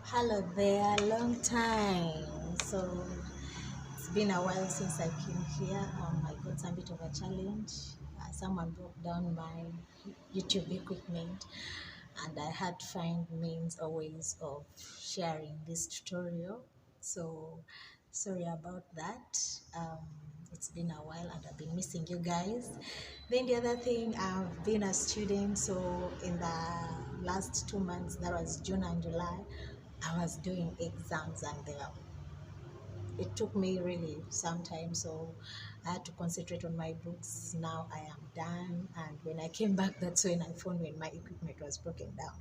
Hello there, long time. So it's been a while since I came here. I got some bit of a challenge. Someone broke down my YouTube equipment, and I had to find means or ways of sharing this tutorial. So sorry about that. It's been a while, and I've been missing you guys. Then the other thing, I've been a student, so in the last 2 months, that was June and July, I was doing exams, and it took me really some time, so I had to concentrate on my books. Now I am done, and when I came back, that's when I found when my equipment was broken down.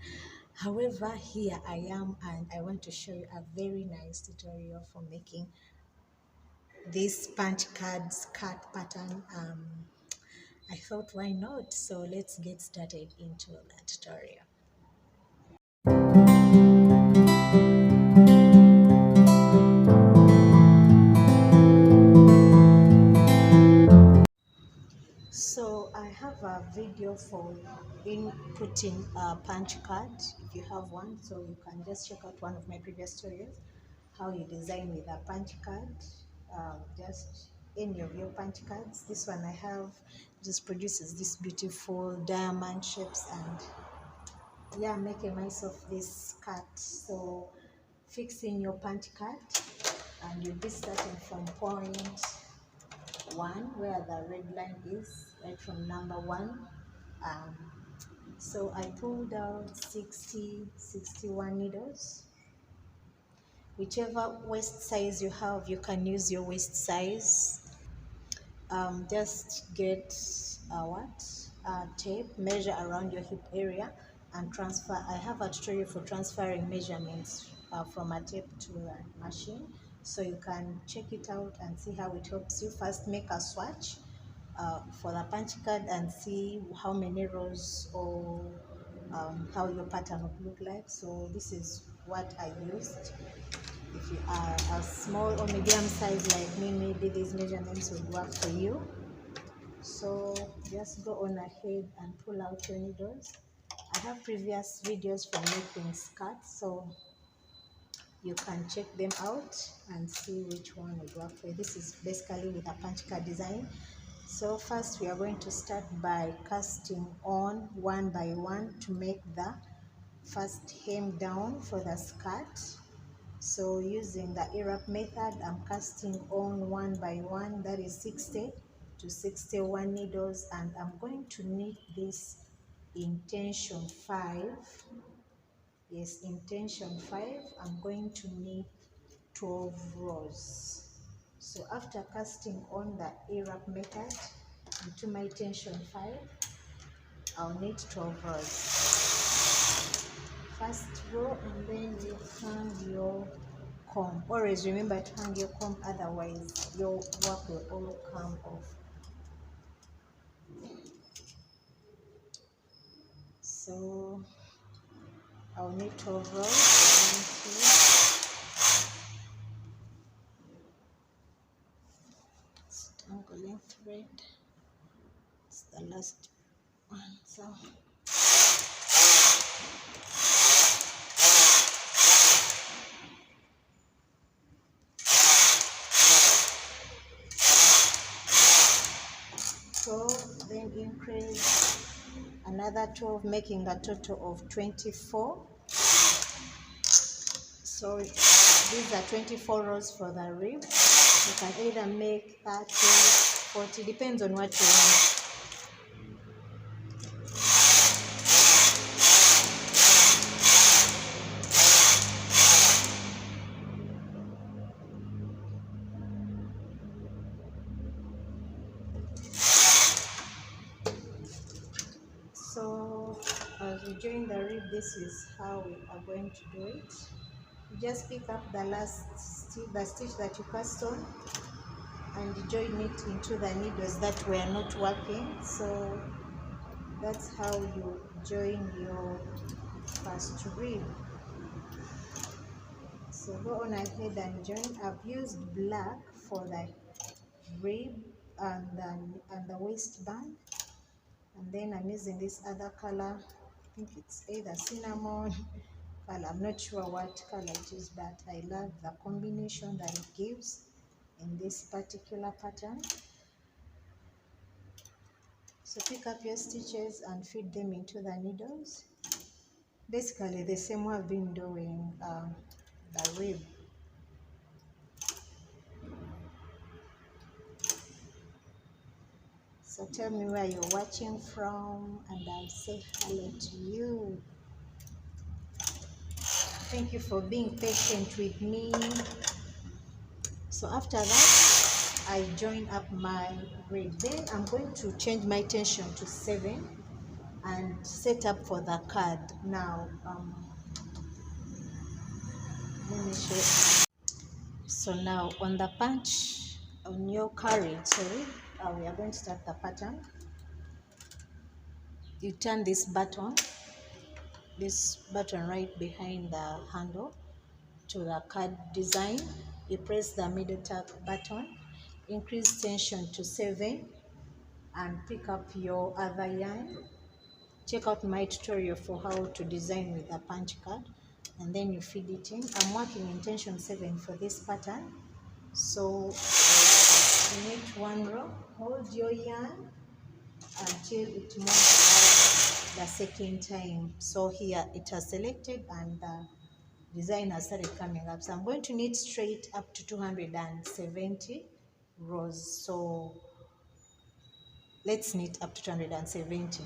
However, here I am, and I want to show you a very nice tutorial for making this punch cards card pattern. I thought, why not? So let's get started into the tutorial. So I have a video for inputting a punch card, if you have one. So you can just check out one of my previous tutorials, how you design with a punch card, just any of your punch cards. This one I have just produces this beautiful diamond shapes, and yeah, making myself this card. So fixing your punch card, and you'll be starting from point one, where the red line is, right from number one. um, so I pulled out 61 needles. Whichever waist size you have, you can use your waist size. Just get tape, measure around your hip area, and transfer. I have a tutorial for transferring measurements from a tape to a machine, so you can check it out and see how it helps you. First, make a swatch for the punch card and see how many rows, or how your pattern would look like. So this is what I used. If you are a small or medium size like me, maybe these measurements would work for you. So just go on ahead and pull out your needles. I have previous videos for making skirts, so you can check them out and see which one would work for you. This is basically with a punch card design. So first we are going to start by casting on one by one to make the first hem down for the skirt. So using the Arab method, I'm casting on one by one, that is 60 to 61 needles, and I'm going to knit this in tension 5. Yes, in tension 5, I'm going to knit 12 rows. So after casting on the Arab method into my tension 5, I'll knit 12 rows. First row, and then you hang your comb. Always remember to hang your comb, otherwise your work will all come off. So I'll knit 12 rows. Tangling thread. It's the last one. So then increase another 12, making a total of 24. So these are 24 rows for the rib. You can either make 30, 40, depends on what you want. So as we join the rib, this is how we are going to do it. You just pick up the stitch that you cast on, and join it into the needles that were not working. So that's how you join your first rib. So go on ahead and join. I've used black for the rib and the waistband, and then I'm using this other color. I think it's either cinnamon color. I'm not sure what color it is, but I love the combination that it gives in this particular pattern. So pick up your stitches and feed them into the needles. Basically the same way I've been doing the rib. So tell me where you're watching from and I'll say hello to you. Thank you for being patient with me. So after that, I join up my rib. Then I'm going to change my tension to 7 and set up for the card. Now, let me show you. So now on the punch, on your carriage, we are going to start the pattern. You turn this button right behind the handle to the card design. You press the middle tap button, increase tension to 7 and pick up your other yarn. Check out my tutorial for how to design with a punch card, and then you feed it in. I'm working in tension 7 for this pattern. So in each one row, hold your yarn until it moves out the second time. So here it has selected and the design has started coming up. So I'm going to knit straight up to 270 rows. So let's knit up to 270.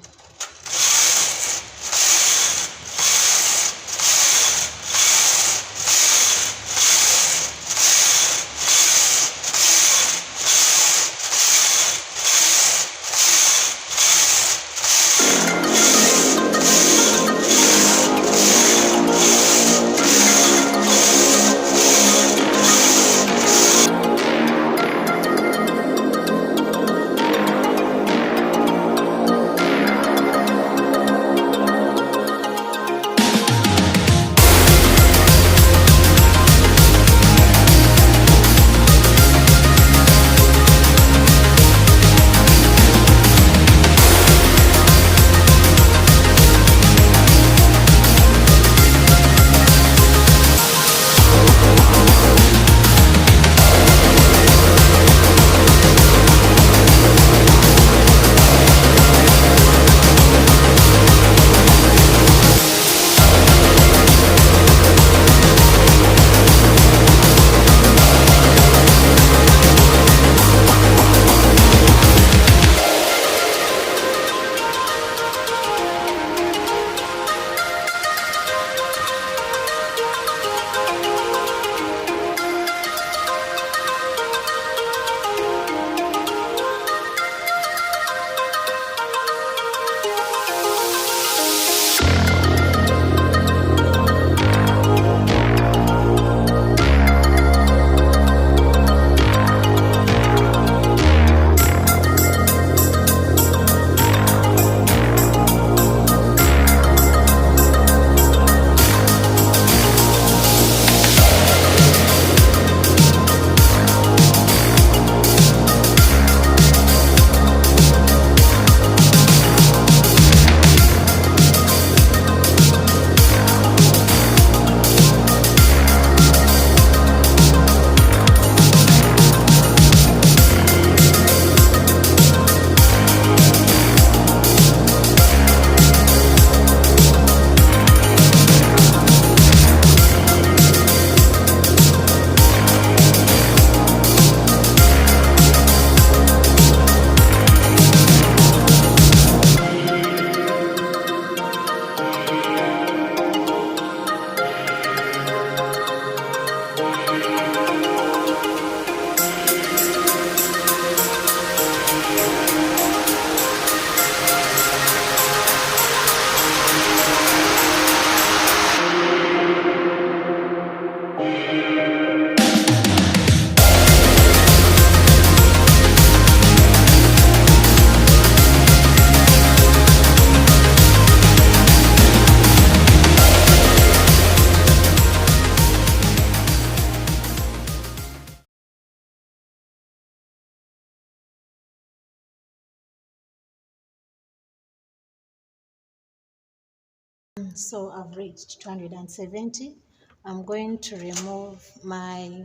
So I've reached 270. I'm going to remove my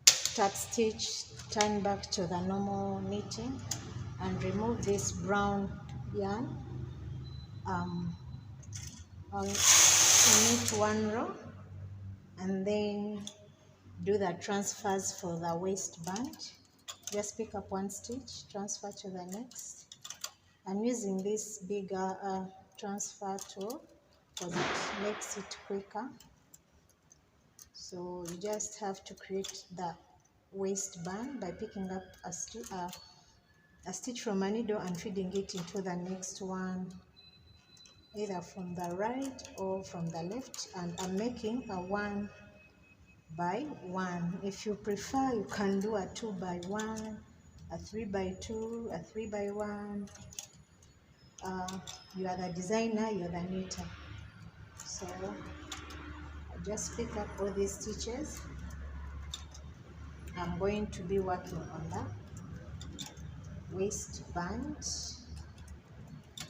tuck stitch, turn back to the normal knitting, and remove this brown yarn. I'll knit one row and then do the transfers for the waistband. Just pick up one stitch, transfer to the next. I'm using this bigger transfer tool because it makes it quicker. So you just have to create the waistband by picking up a stitch from a needle and feeding it into the next one, either from the right or from the left, and I'm making a 1 by 1. If you prefer, you can do a 2 by 1, a 3 by 2, a 3 by 1. You are the designer, you are the knitter. So I just pick up all these stitches. I'm going to be working on the waistband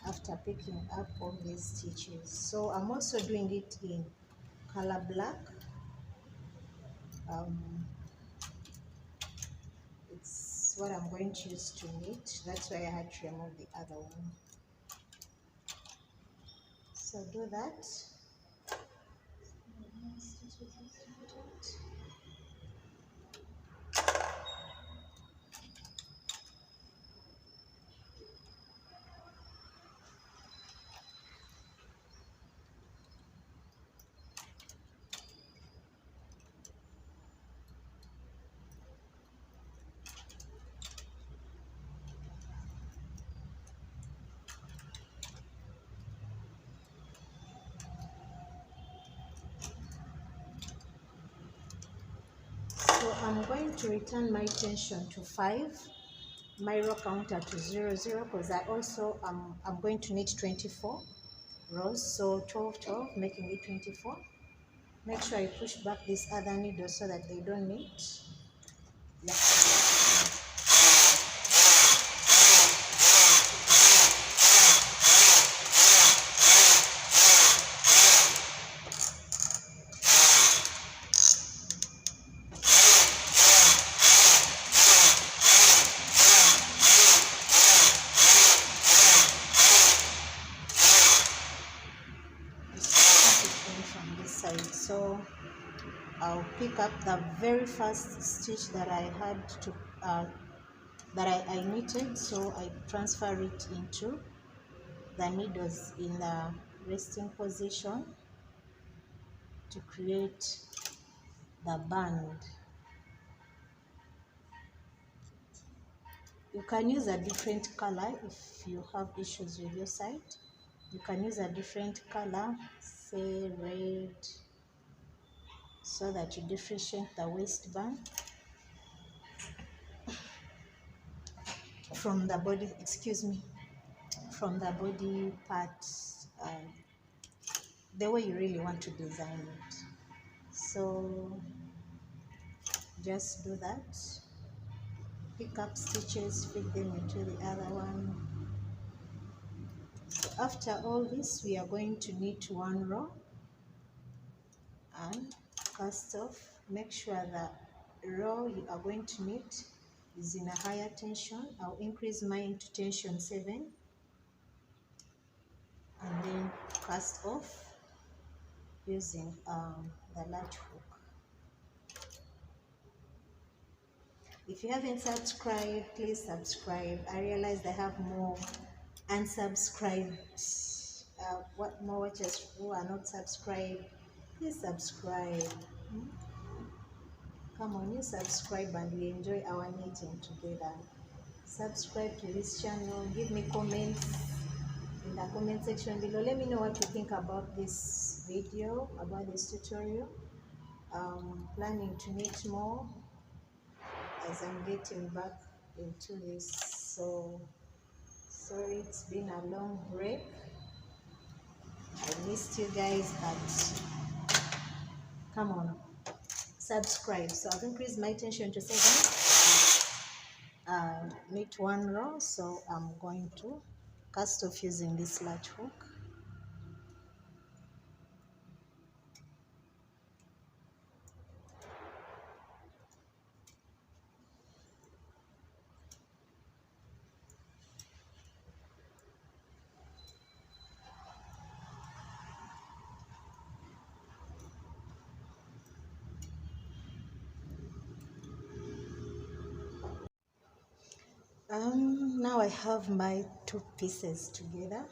after picking up all these stitches. So I'm also doing it in color black. It's what I'm going to use to knit. That's why I had to remove the other one. So do that. So I'm going to return my tension to 5, my row counter to 0, 0, because I also I'm going to knit 24 rows, so 12, 12, making it 24. Make sure I push back this other needle so that they don't meet. Yeah. From this side, so I'll pick up the very first stitch that I had to that I knitted, so I transfer it into the needles in the resting position to create the band. You can use a different color if you have issues with your site. You can use a different color, say red, so that you differentiate the waistband from the body, from the body part, the way you really want to design it. So just do that. Pick up stitches, feed them into the other one. So after all this, we are going to knit one row and cast off. Make sure the row you are going to knit is in a higher tension. I'll increase mine to tension 7 and then cast off using the latch hook. If you haven't subscribed, please subscribe. I realized I have more unsubscribed, what more watchers who are not subscribed. Please subscribe. Come on, you subscribe and we enjoy our knitting together. Subscribe to this channel. Give me comments in the comment section below. Let me know what you think about this video, about this tutorial. Planning to knit more as I'm getting back into this. So sorry, it's been a long break. I missed you guys, but come on, subscribe. So I've increased my tension to 7. Knit one row, so I'm going to cast off using this latch hook. Now I have my two pieces together,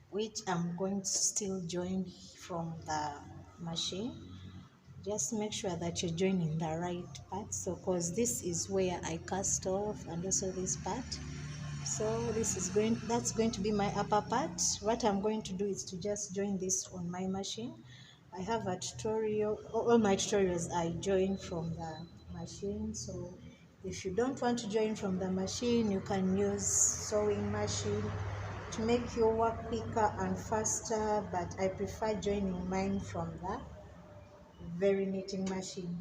which I'm going to still join from the machine. Just make sure that you're joining the right part, so because this is where I cast off, and also this part. So that's going to be my upper part. What I'm going to do is to just join this on my machine. I have a tutorial, all my tutorials I join from the machine. So if you don't want to join from the machine, you can use sewing machine to make your work quicker and faster, but I prefer joining mine from the very knitting machine.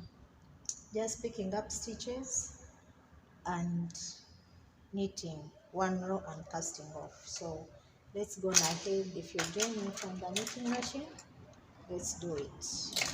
Just picking up stitches and knitting one row and casting off. So let's go ahead. If you're joining from the knitting machine, let's do it.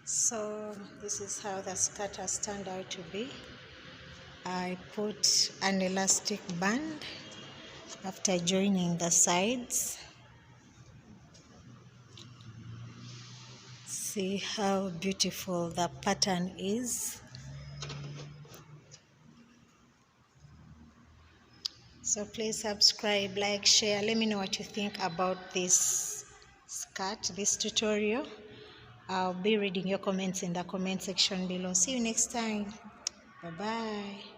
So this is how the skirt has turned out to be. I put an elastic band after joining the sides. See how beautiful the pattern is. So please subscribe, like, share. Let me know what you think about this skirt, this tutorial. I'll be reading your comments in the comment section below. See you next time. Bye bye.